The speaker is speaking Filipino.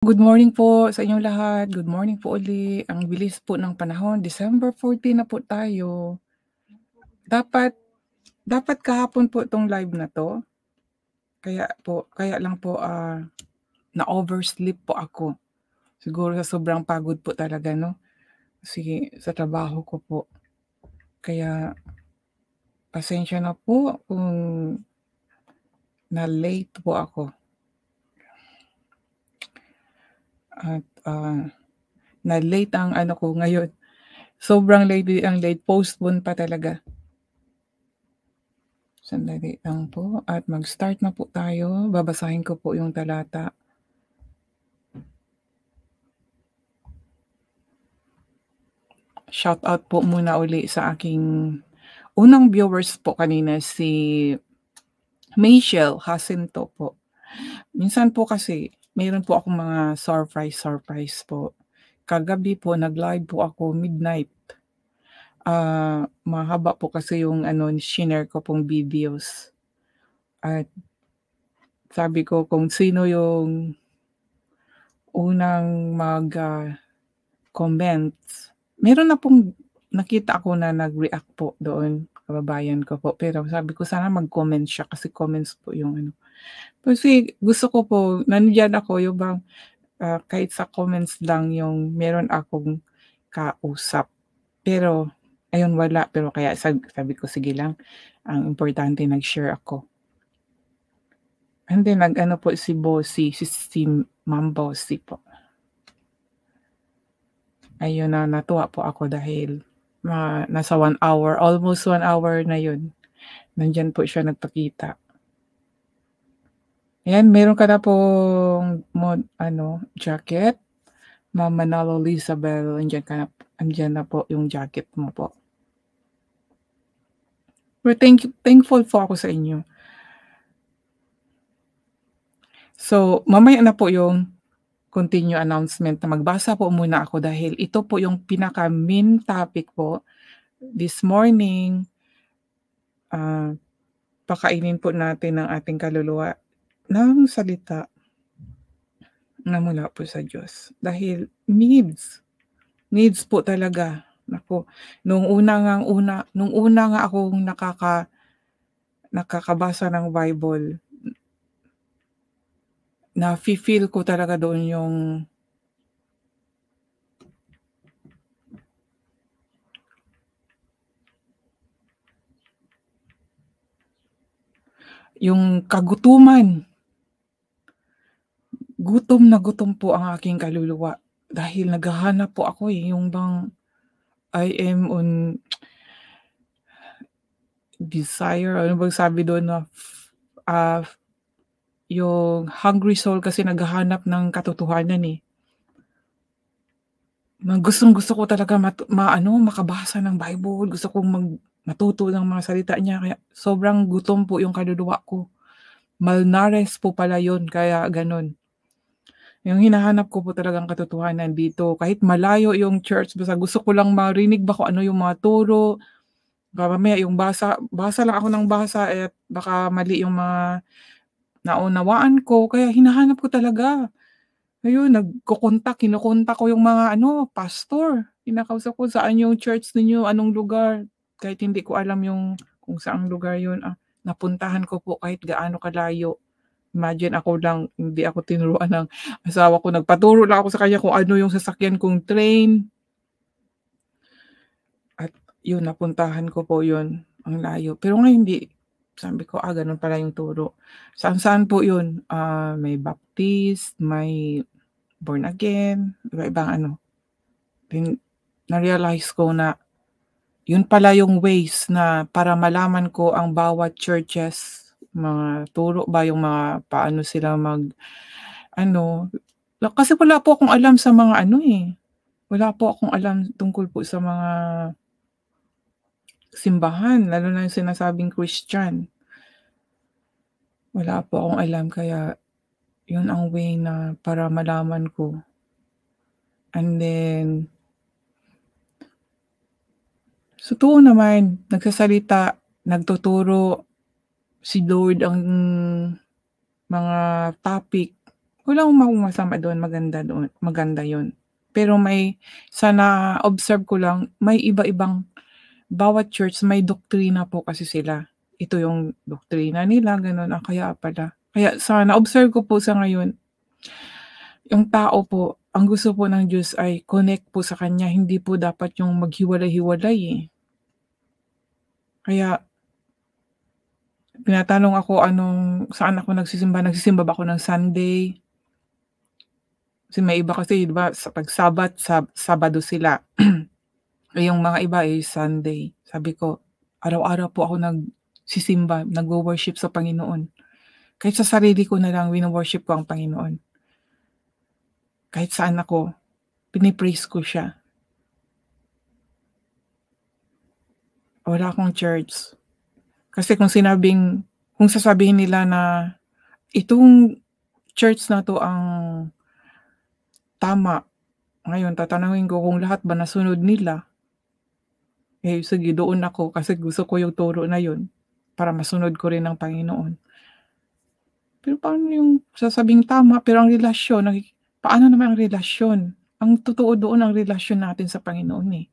Good morning po sa inyong lahat. Good morning po uli. Ang bilis po ng panahon, December 14 na po tayo. Dapat dapat kahapon po 'tong live na 'to. Kaya lang po, na-oversleep po ako. Siguro sa sobrang pagod po talaga 'no, kasi sa trabaho ko po. Kaya pasensya na po kung na-late po ako at, na-late ang ano ko ngayon. Sobrang late, postpone pa talaga. Sandali lang po at mag-start na po tayo. Babasahin ko po yung talata. Shout out po muna uli sa aking unang viewers po kanina, si Michelle Jacinto po. Minsan po kasi meron po akong mga surprise po. Kagabi po nag-live po ako midnight. Mahaba po kasi yung shinare ko pong videos. At sabi ko kung sino yung unang comments. Meron na pong nakita ako na nag-react po doon, kababayan ko po. Pero sabi ko sana mag-comment siya kasi comments po yung ano. Kasi gusto ko po nandiyan ako yung bang, kahit sa comments lang yung meron akong kausap. Pero ayun wala, pero kaya sabi ko sige lang, ang importante nag-share ako. And then nag-ano po si Bossy, si Ma'am Bossy po. Ayun na natuwa po ako dahil nasa 1 hour, almost 1 hour na yun, nandiyan po siya nagpakita. Ayan, meron ka na pong jacket. Ma'am Manalo Lizabel, andiyan na po yung jacket mo po. Pero thankful po ako sa inyo. So, mamaya na po yung continue announcement na magbasa po muna ako dahil ito po yung pinaka-main topic po this morning. Pakainin po natin ang ating kaluluwa ng salita na mula po sa Diyos. Dahil needs po talaga. Naku, nung una nga akong nakakabasa ng Bible, nafi-feel ko talaga doon yung kagutuman. Gutom na gutom po ang aking kaluluwa dahil naghahanap po ako, yung bang I am on desire, ano bang sabi doon na yung hungry soul kasi naghahanap ng katotohanan, eh. Na gustong-gusto ko talaga makabasa ng Bible, gusto kong matuto ng mga salita niya kaya sobrang gutom po yung kaluluwa ko. Malnourished po pala yun kaya gano'n. Yung hinahanap ko po talagang katotohanan dito kahit malayo yung church basta gusto ko lang marinig ba kung ano yung mga turo, baka mamaya yung basa lang ako ng basa at baka mali yung mga naunawaan ko kaya hinahanap ko talaga. Ayun kinukontak ko yung mga pastor, kinakausap ko, "Saan yung church ninyo, anong lugar?" Kahit hindi ko alam yung kung saang lugar yun, napuntahan ko po kahit gaano kalayo. Imagine ako lang, hindi ako tinuruan ng asawa ko, nagpaturo lang ako sa kanya kung ano yung sasakyan kong train. At yun, napuntahan ko po yun, ang layo. Pero ngayon hindi, sabi ko, ganun pala yung turo. Saan-saan po yun, may Baptist, may born again, iba-ibang Then na-realize ko na yun pala yung ways na para malaman ko ang bawat churches, mga turo ba, yung mga paano sila kasi wala po akong alam sa mga wala po akong alam tungkol po sa mga simbahan, lalo na yung sinasabing Christian. Wala po akong alam kaya yun ang way na para malaman ko. And then sa totoo naman, nagsasalita, nagtuturo si Lord ang mga topic. wala akong masama do'n, maganda 'yun. Pero sa na-observe ko lang, may iba-ibang bawat church may doktrina po kasi sila. Ito yung doktrina nila gano'n, kaya pala. Kaya sa na-observe ko po sa ngayon, yung tao po, ang gusto po ng Diyos ay connect po sa kanya, hindi po dapat yung maghiwalay-hiwalay, eh. Kaya tinatanong ako saan ako nagsisimba ba ako ng Sunday? Kasi may iba kasi 'di ba sa 'pag Sabado sila, eh, yung mga iba, eh, Sunday. Sabi ko, araw-araw po ako nagsisimba, nagwo-worship sa Panginoon. Kahit sa sarili ko na lang wino-worship ko ang Panginoon. Kahit saan ako, pini-praise ko siya. Wala akong church. Kasi kung sasabihin nila na itong church na 'to ang tama, ngayon tatanungin ko kung lahat ba nasunod nila, eh, sige doon ako kasi gusto ko yung turo na yun, para masunod ko rin ang Panginoon. Pero paano yung sasabing tama pero paano naman ang relasyon? Ang totoo doon ang relasyon natin sa Panginoon, eh.